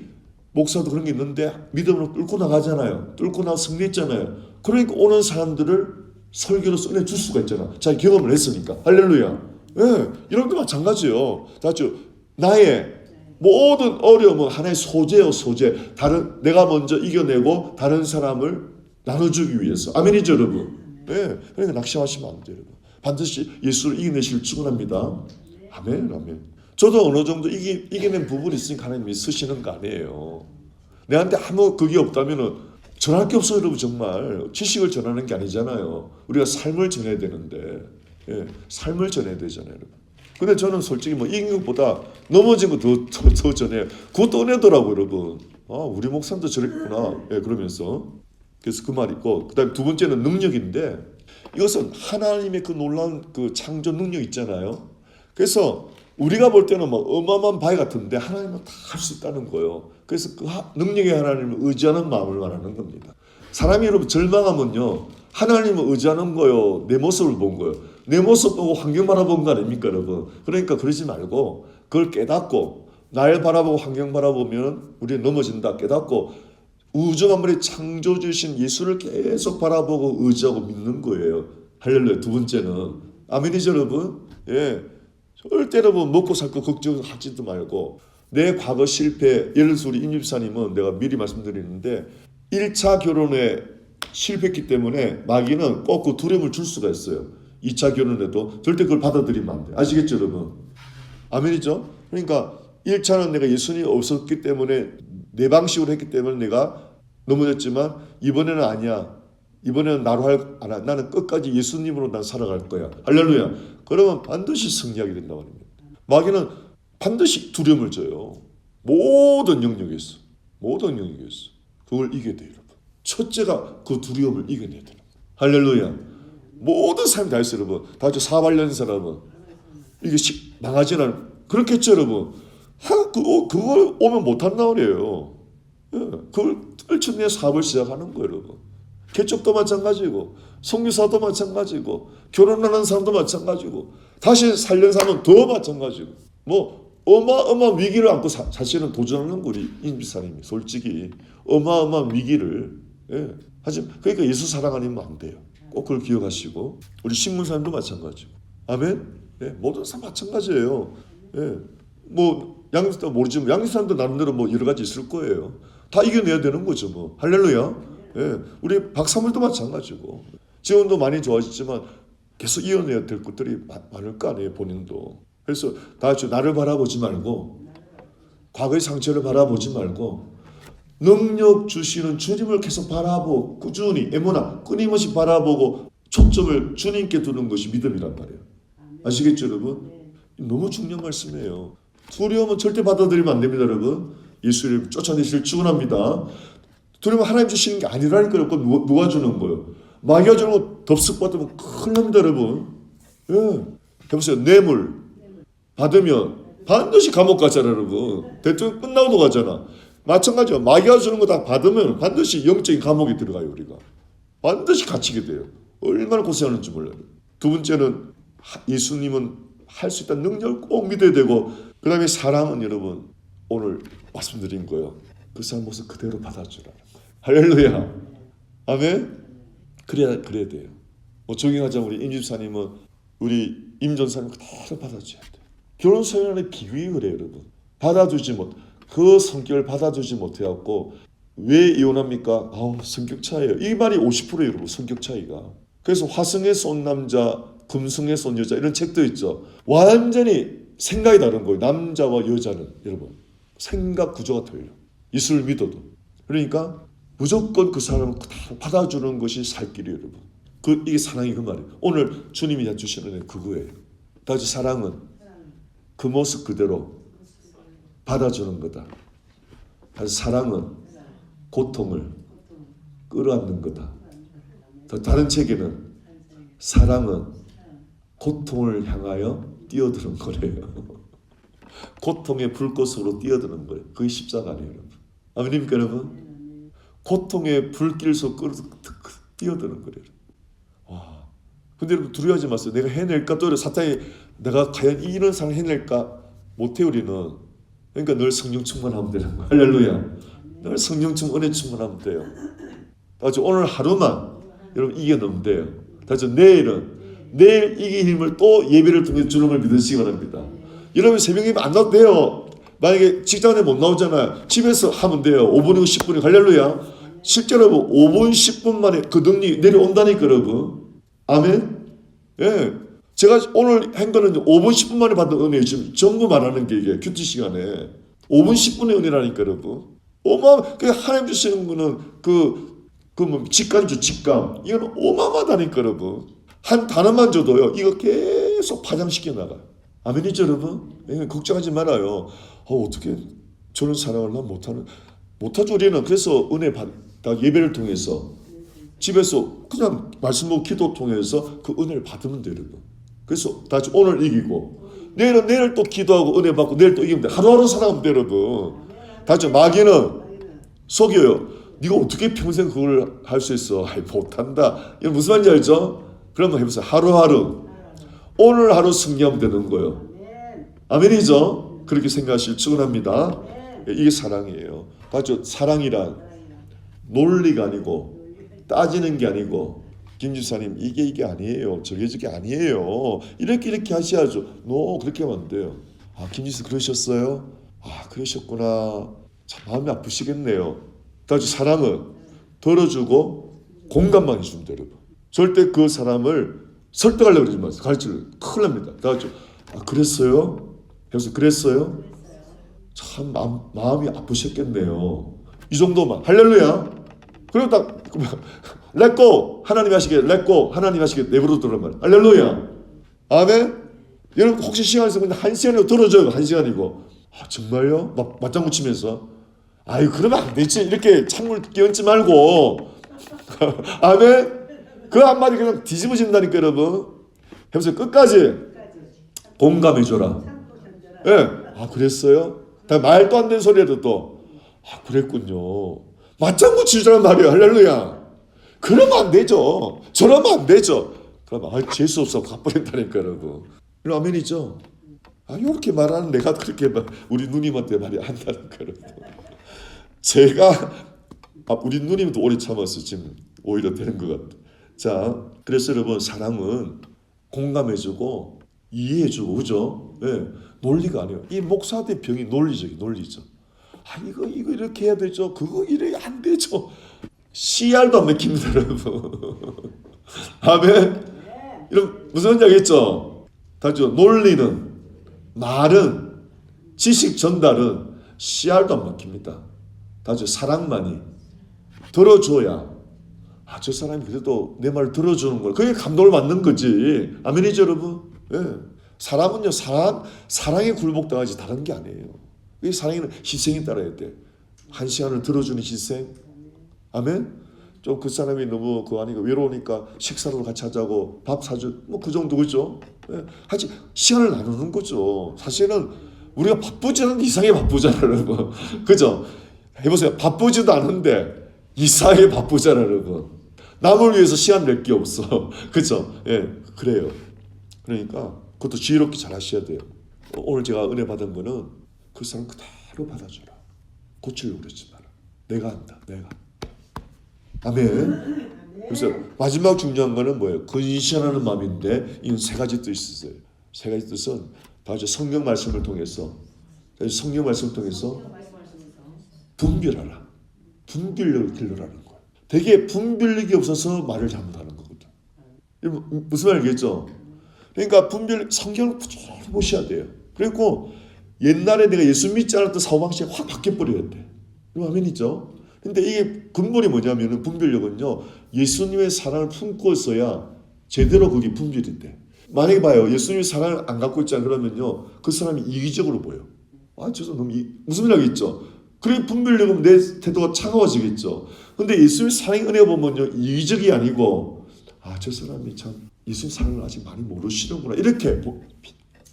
목사도 그런 게 있는데 믿음으로 뚫고 나가잖아요. 뚫고 나가 승리했잖아요. 그러니까 오는 사람들을 설교로 써내줄 수가 있잖아. 자기 경험을 했으니까. 할렐루야. 예, 이런 거 마찬가지예요. 나의 모든 어려움은 하나의 소재요, 소재. 내가 먼저 이겨내고 다른 사람을 나눠주기 위해서. 아멘이죠, 여러분. 예, 그러니까 낙심하시면 안 돼요, 여러분. 반드시 예수를 이겨내실 축원합니다. 아멘, 아멘. 저도 어느 정도 이겨낸 부분이 있으니까 하나님이 쓰시는 거 아니에요. 내한테 아무 그게 없다면은 전할 게 없어요, 여러분. 정말 지식을 전하는 게 아니잖아요. 우리가 삶을 전해야 되는데, 삶을 전해야 되잖아요, 여러분. 근데 저는 솔직히 뭐 이긴 것보다 넘어진 거 더 전해요. 그것도 은혜더라고요, 여러분. 우리 목사님도 저랬구나. 그러면서 그래서 그 말이 있고, 그다음 두 번째는 능력인데 이것은 하나님의 그 놀라운 그 창조 능력 있잖아요. 그래서 우리가 볼 때는 뭐 어마어마한 바위 같은데 하나님은 다 할 수 있다는 거예요. 그래서 그 능력의 하나님을 의지하는 마음을 말하는 겁니다. 사람이 여러분 절망하면요, 하나님을 의지하는 거요, 내 모습을 본 거예요. 내 모습 보고 환경 바라본 거 아닙니까, 여러분? 그러니까 그러지 말고 그걸 깨닫고, 날 바라보고 환경 바라보면 우리 넘어진다 깨닫고, 우주 만물의 창조주신 예수를 계속 바라보고 의지하고 믿는 거예요. 할렐루야. 두 번째는 아멘이죠, 여러분? 예, 절대 여러분 먹고 살고 걱정하지도 말고, 내 과거 실패, 예를 들어서 우리 임 집사님은 내가 미리 말씀드리는데 1차 결혼에 실패했기 때문에 마귀는 꼭 그 두려움을 줄 수가 있어요. 2차 결혼에도 절대 그걸 받아들이면 안 돼요. 아시겠죠, 여러분? 아멘이죠? 그러니까 1차는 내가 예수님이 없었기 때문에 내 방식으로 했기 때문에 내가 넘어졌지만, 이번에는 아니야. 이번에는 나로 나는 끝까지 예수님으로 난 살아갈 거야. 할렐루야. 그러면 반드시 승리하게 된다고 합니다. 마귀는 반드시 두려움을 줘요. 모든 영역에서. 모든 영역에서. 그걸 이겨야 돼요, 여러분. 첫째가 그 두려움을 이겨내야 돼요. 할렐루야. 모든 삶이 다 있어요, 여러분. 다 같이 사발년 사람은 이게 망하지는 않아요. 그렇겠죠, 여러분. 그걸 오면 못한다고 그래요. 예, 그걸 떨쳐내 사업을 시작하는 거예요, 여러분. 개척도 마찬가지고, 선교사도 마찬가지고, 결혼하는 사람도 마찬가지고, 다시 살려는 사람은 더 마찬가지고, 뭐 어마어마한 위기를 안고 사실은 도전하는 거, 우리 임집사님이 솔직히 어마어마한 위기를. 예. 하지만 그러니까 예수 사랑 아니면 안 돼요. 꼭 그걸 기억하시고, 우리 신문사님도 마찬가지고, 아멘. 예, 모든 사람 마찬가지예요. 예, 뭐 양육사도 모르지만 양육사람도 나름대로 뭐 여러 가지 있을 거예요. 다 이겨내야 되는 거죠, 뭐. 할렐루야. 예, 우리 박사물도 마찬가지고, 지원도 많이 좋아졌지만 계속 이어내야 될 것들이 많을 거 아니에요, 본인도. 그래서 다 같이 나를 바라보지 말고, 과거의 상처를 바라보지 말고, 능력 주시는 주님을 계속 바라보고, 꾸준히 에모나 끊임없이 바라보고 초점을 주님께 두는 것이 믿음이란 말이에요. 아시겠죠, 여러분? 너무 중요한 말씀이에요. 두려움은 절대 받아들이면 안 됩니다, 여러분. 예수를 쫓아내시길 축원합니다. 두려움은 하나님 주시는 게 아니라니까요. 그건 누가 주는 거예요? 마귀가 주는 거 덥석 받으면 큰일 납니다, 여러분. 예. 해보세요. 뇌물 받으면 반드시 감옥 가잖아, 여러분. 대통령 끝나고도 가잖아. 마찬가지로 마귀가 주는 거 다 받으면 반드시 영적인 감옥에 들어가요, 우리가. 반드시 갇히게 돼요. 얼마나 고생하는지 몰라요. 두 번째는 예수님은 할 수 있다는 능력을 꼭 믿어야 되고, 그 다음에 사랑은 여러분 오늘 말씀드린 거예요. 그 사람 모습 그대로 받아주라는 거예요. 할렐루야. 아멘. 그래야 돼요. 뭐 적용하자면 우리 임집사님은 우리 임전사님 그대로 받아줘야 돼요. 결혼 생활의 비극이 그래요, 여러분. 그 성격을 받아주지 못해갖고 왜 이혼합니까? 성격 차이예요. 이 말이 50%예요, 여러분. 성격 차이가. 그래서 화성에서 온 남자, 금성에서 온 여자, 이런 책도 있죠. 완전히 생각이 다른 거예요. 남자와 여자는, 여러분, 생각 구조가 틀려. 예수를 믿어도. 그러니까 무조건 그 사람을 받아주는 것이 살 길이에요, 여러분. 이게 사랑이 그 말이에요. 오늘 주님이 해주시는 그거예요. 다시 사랑은 그 모습 그대로 받아주는 거다. 사랑은 고통을 끌어안는 거다. 다른 책에는 사랑은 고통을 향하여 뛰어드는 거래요. 고통의 불꽃으로 뛰어드는 거예요. 그게 십자가 아니에요, 여러분. 아멘입니까, 여러분? 고통의 불길 속 뛰어드는 거래요. 와. 근데 여러분 두려워하지 마세요. 내가 해낼까? 또 사탄이 내가 과연 이런 상을 해낼까? 못해, 우리는. 그러니까 늘 성령 충만하면 되는 거예요. 할렐루야. 늘 성령 충만, 은혜 충만하면 돼요. 다시 오늘 하루만 여러분 이겨내면 돼요. 다시 내일 이길 힘을 또 예배를 통해 주는 걸 믿으시기 바랍니다. 여러분 새벽에 안 나와도 돼요. 만약에 직장에 못 나오잖아요. 집에서 하면 돼요. 5분이고 10분이고. 할렐루야. 실제로 5분 10분 만에 그 능력이 내려온다니까, 여러분. 아멘. 예. 제가 오늘 한 거는 5분 10분 만에 받은 은혜예요. 지금 전부 말하는 게 이게 큐티 시간에 5분 10분의 은혜라니까, 여러분. 그 하나님 주시는 거는 뭐 직감주 직감, 이건 어마어마하다니까, 여러분. 한 단어만 줘도요, 이거 계속 파장시켜 나가요. 아멘이죠, 여러분? 걱정하지 말아요. 어떻게 저런 사랑을 난 못하죠, 우리는. 그래서 은혜 받다 예배를 통해서 집에서 그냥 말씀 보고 기도 통해서 그 은혜를 받으면 돼요, 여러분. 그래서 다시 오늘 이기고 내일 또 기도하고 은혜 받고 내일 또 이기면 돼. 하루하루 살아가면 돼, 여러분. 다죠. 마귀는 속여요. 네가 어떻게 평생 그걸 할 수 있어? 아이, 못한다. 이건 무슨 말인지 알죠? 그러면 해보세요. 하루하루 오늘 하루 승리하면 되는 거예요. 아멘이죠? 그렇게 생각하실 축원합니다. 이게 사랑이에요. 맞죠? 사랑이란 논리가 아니고 따지는 게 아니고 김지사님 이게 아니에요. 저게 아니에요. 이렇게 하셔야죠. 그렇게 하면 안 돼요. 아, 김지사 그러셨어요? 아, 그러셨구나. 참 마음이 아프시겠네요. 다시 사랑은 들어주고 공감만 해주면 돼요. 여러분. 절대 그 사람을 설득하려고 그러지 마세요. 가르치려고. 큰일 납니다. 다시 아, 그랬어요? 그래서 그랬어요? 참 마음이 아프셨겠네요. 이 정도만. 할렐루야. 그리고 딱 렛고 하나님이 하시게 렛고 하나님이 하시게 내버려 두란 말이야. 할렐루야. 아멘. 여러분 혹시 시간 있으면 1시간이라도 들어줘요. 1시간이고. 아, 정말요? 맞장구 치면서 아유 그러면 안 되지. 이렇게 찬물 끼얹지 말고 아멘. 그 한마디 그냥 뒤집어진다니까 여러분. 해보세요. 끝까지 공감해줘라. 예. 네. 아 그랬어요? 말도 안 되는 소리라도 또 아 그랬군요. 맞장구 치자란 말이에요. 할렐루야. 그러면 안 되죠. 저러면 안 되죠. 그러면 재수 없어 가버린다니까 여러분. 이런 아멘이죠. 아 이렇게 말하는 내가 그렇게 우리 누님한테 말이 한다니까 여러분. 제가 우리 누님도 오래 참았어. 지금 오히려 되는 것 같아. 자, 그래서 여러분 사랑은 공감해주고 이해해주고 그죠? 네, 논리가 아니에요. 이 목사들 병이 논리죠. 아 이거 이렇게 해야 되죠. 그거 이래 안 되죠. CR도 안 맥힙니다, 여러분. 아멘. 이런 무슨 말인지 알겠죠? 다죠. 논리는 말은 지식 전달은 CR도 안 막힙니다. 다죠. 사랑만이 들어줘야 아, 저 사람이 그래도 내 말을 들어주는 거야. 그게 감동을 받는 거지. 아멘이죠, 여러분? 예. 사람은요, 사랑에 굴복당하지 다른 게 아니에요. 이 사랑에는 희생이 따라야 돼. 1시간을 들어주는 희생. 아멘? 좀 그 사람이 너무 그거 아니고 외로우니까 식사로 같이 하자고 밥 사주 뭐 그 정도 그죠? 예. 하지 시간을 나누는 거죠. 사실은 우리가 바쁘지 않은 이상하게 바쁘잖아요, 여러분. 그죠? 해보세요. 바쁘지도 않은데 이상하게 바쁘잖아요, 여러분. 남을 위해서 시간 낼 게 없어. 그죠? 예, 그래요. 그러니까 그것도 지혜롭게 잘 하셔야 돼요. 오늘 제가 은혜 받은 거는 그 사람 그대로 받아줘라. 고치려고 그러지 마라. 내가 한다. 내가. 아멘. 그래서 마지막 중요한 거는 뭐예요? 근신하는 마음인데 이건 세 가지 뜻이 있어요. 세 가지 뜻은 다시 성경 말씀을 통해서 분별하라. 분별력을 길러라는 거예요. 되게 분별력이 없어서 말을 잘못하는 거거든. 무슨 말이겠죠? 그러니까 성경을 꾸준히 보셔야 돼요. 그리고 옛날에 내가 예수 믿지 않았던 사고방식이 확 바뀌어버려야 돼. 아멘이죠? 근데 이게 근본이 뭐냐면은 분별력은요. 예수님의 사랑을 품고 있어야 제대로 그게 분별이 돼. 만약에 봐요. 예수님의 사랑을 안 갖고 있잖아요. 그러면요. 그 사람이 이기적으로 보여. 아, 저 사람 무슨 말이겠죠? 그래 분별력은 내 태도가 차가워지겠죠. 근데 예수님의 사랑의 은혜 보면요. 이기적이 아니고 아, 저 사람이 참 예수님 사랑을 아직 많이 모르시는구나. 이렇게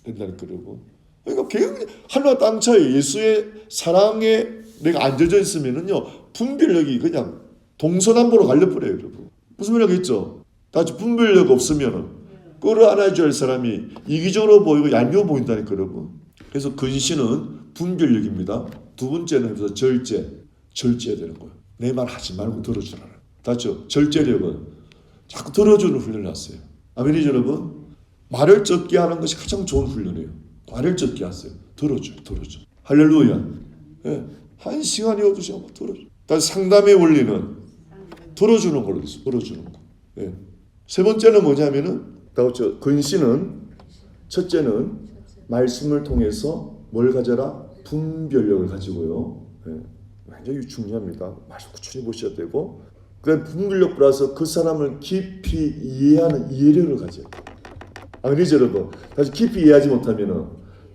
된다니까 여러분. 그러니까 굉장히 하늘과 땅 차이 예수의 사랑에 내가 앉아져 있으면은요. 분별력이 그냥 동서남북으로 갈려버려요, 여러분. 무슨 말이겠죠? 다시 분별력 없으면은 끌어안아줘야 할 사람이 이기적으로 보이고 얄미워 보인다니까 여러분. 그래서 근신은 분별력입니다. 두 번째는 그래서 절제해야 되는 거예요. 내 말 하지 말고 들어주라. 다죠? 절제력은 자꾸 들어주는 훈련을 하세요. 아멘이죠, 여러분? 말을 적게 하는 것이 가장 좋은 훈련이에요. 말을 적게 하세요. 들어줘. 할렐루야. 예. 1시간이어도 시간 들어줘. 다시 상담의 원리는 들어주는 걸로 있어요. 들어주는 거. 예. 세 번째는 뭐냐면은 근신은 첫째는 말씀을 통해서 뭘 가져라? 분별력을 가지고요. 예. 굉장히 중요합니다. 말씀 꾸준히 보셔야 되고 그 분별력 플러스 그 사람을 깊이 이해하는 이해력을 가져야 돼요. 아니죠, 여러분? 다시 깊이 이해하지 못하면은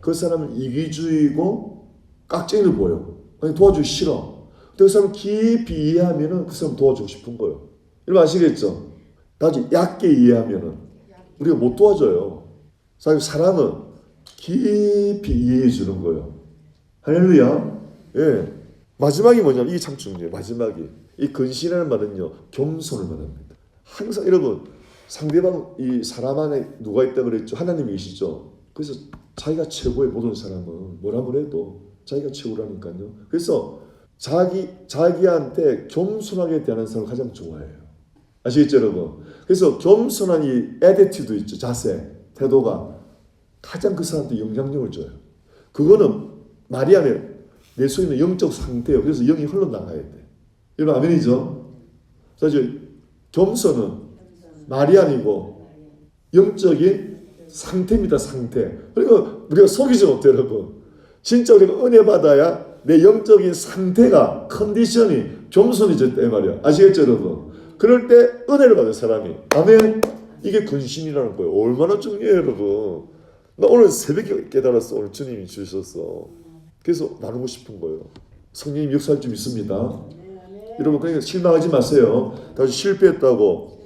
그 사람은 이기주의고 깍쟁이를 보여. 아니 도와주기 싫어. 근데 그 사람을 깊이 이해하면은 그 사람 도와주고 싶은 거예요. 여러분 아시겠죠? 다시 얕게 이해하면은 우리가 못 도와줘요. 사실 사랑은 깊이 이해해 주는 거예요. 할렐루야. 예. 마지막이 뭐냐면 이게 참 중요해요. 마지막이 이 근신이라는 말은요 겸손을 말합니다. 항상 여러분 상대방 이 사람 안에 누가 있다 그랬죠? 하나님이 계시죠. 그래서 자기가 최고의 모든 사람은 뭐라 그래도 자기가 최고라니까요. 그래서 자기한테 겸손하게 대하는 사람을 가장 좋아해요. 아시겠죠, 여러분? 그래서 겸손한 이 애티튜드 있죠, 자세, 태도가 가장 그 사람한테 영향력을 줘요. 그거는 말이 아니라 내 속에 있는 영적 상태예요. 그래서 영이 흘러나가야 돼. 여러분 아멘이죠? 사실 겸손은 말이 아니고 영적인 상태입니다. 상태. 그러니까 우리가 속이지 못해요, 여러분. 진짜 우리가 은혜 받아야 내 영적인 상태가 컨디션이 겸손해졌다 이 말이야. 아시겠죠, 여러분? 그럴 때 은혜를 받은 사람이. 아멘. 이게 근신이라는 거예요. 얼마나 중요해요, 여러분. 나 오늘 새벽에 깨달았어. 오늘 주님이 주셨어. 그래서 나누고 싶은 거예요. 성령님 역사할 줄 믿습니다. 여러분 그러니까 실망하지 마세요. 다시 실패했다고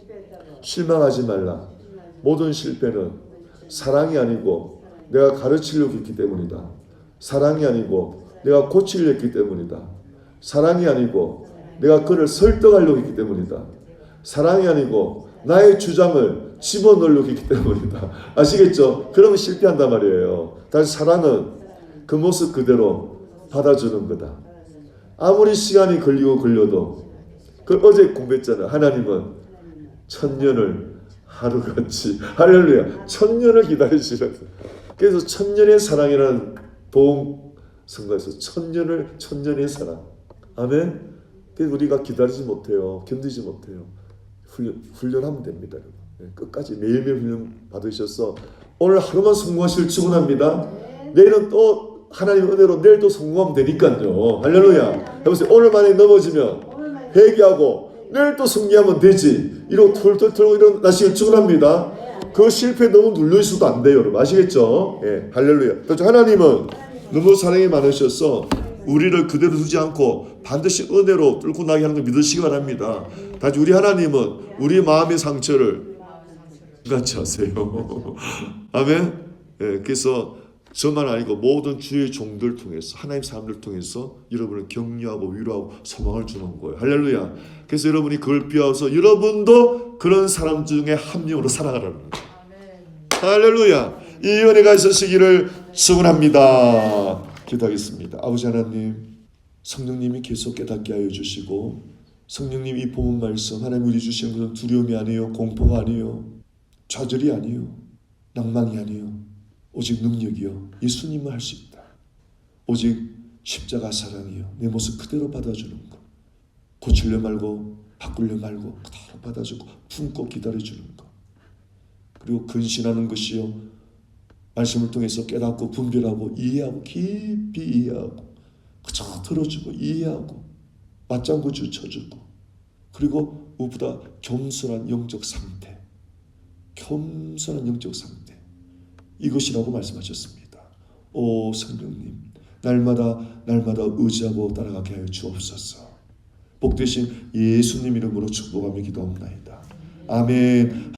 실망하지 말라. 모든 실패는 사랑이 아니고 내가 가르치려고 했기 때문이다. 사랑이 아니고 내가 고치려고 했기 때문이다. 사랑이 아니고 내가 그를 설득하려고 했기 때문이다. 사랑이 아니고 나의 주장을 집어넣으려고 했기 때문이다. 아시겠죠? 그러면 실패한단 말이에요. 다시 사랑은 그 모습 그대로 받아주는 거다. 아무리 시간이 걸려도 그 어제 공부했잖아. 하나님은 천년을 하루같이 할렐루야 천년을 기다리시라고. 그래서 천년의 사랑이라는 보험성가에서 천년의 사랑. 아멘. 그래서 우리가 기다리지 못해요. 견디지 못해요. 훈련하면 됩니다. 끝까지 매일매일 훈련 받으셔서 오늘 하루만 성공하실 축원합니다. 내일은 또 하나님의 은혜로 내일 또 성공하면 되니까요. 할렐루야. 해보세요. 오늘 만에 넘어지면 회개하고 내일 또 승리하면 되지. 이러고 툴툴툴 일어나시길 축원합니다. 그 실패 너무 눌려있어도 안 돼요, 여러분. 아시겠죠? 예, 할렐루야. 그렇죠. 하나님은 너무 사랑이 많으셔서 우리를 그대로 두지 않고 반드시 은혜로 뚫고 나게 하는 걸 믿으시기 바랍니다. 다시 우리 하나님은 우리 마음의 상처를 같이 하세요. 아멘. 예, 그래서 저만 아니고 모든 주의 종들 통해서 하나님 사람들 통해서 여러분을 격려하고 위로하고 소망을 주는 거예요. 할렐루야. 그래서 여러분이 그걸 비워서 여러분도 그런 사람 중에 한 명으로 살아가라는 거예요. 할렐루야. 이 은혜가 있으시기를 축원합니다. 기도하겠습니다. 아버지 하나님, 성령님이 계속 깨닫게 하여 주시고 성령님 이 본문 말씀 하나님 우리 주시는 것은 두려움이 아니에요. 공포가 아니에요. 좌절이 아니에요. 낭만이 아니에요. 오직 능력이요. 예수님은 할 수 있다. 오직 십자가 사랑이요. 내 모습 그대로 받아주는 것. 고치려 말고 바꾸려 말고 그대로 받아주고 품고 기다려주는 것. 그리고 근신하는 것이요. 말씀을 통해서 깨닫고 분별하고 이해하고 깊이 이해하고 그저 들어주고 이해하고 맞장구 쳐주고 그리고 무엇보다 겸손한 영적 상태. 겸손한 영적 상태. 이것이라고 말씀하셨습니다. 오 성령님, 날마다 의지하고 따라가게 하여 주옵소서. 복되신 예수님 이름으로 축복하며 기도합니다. 아멘.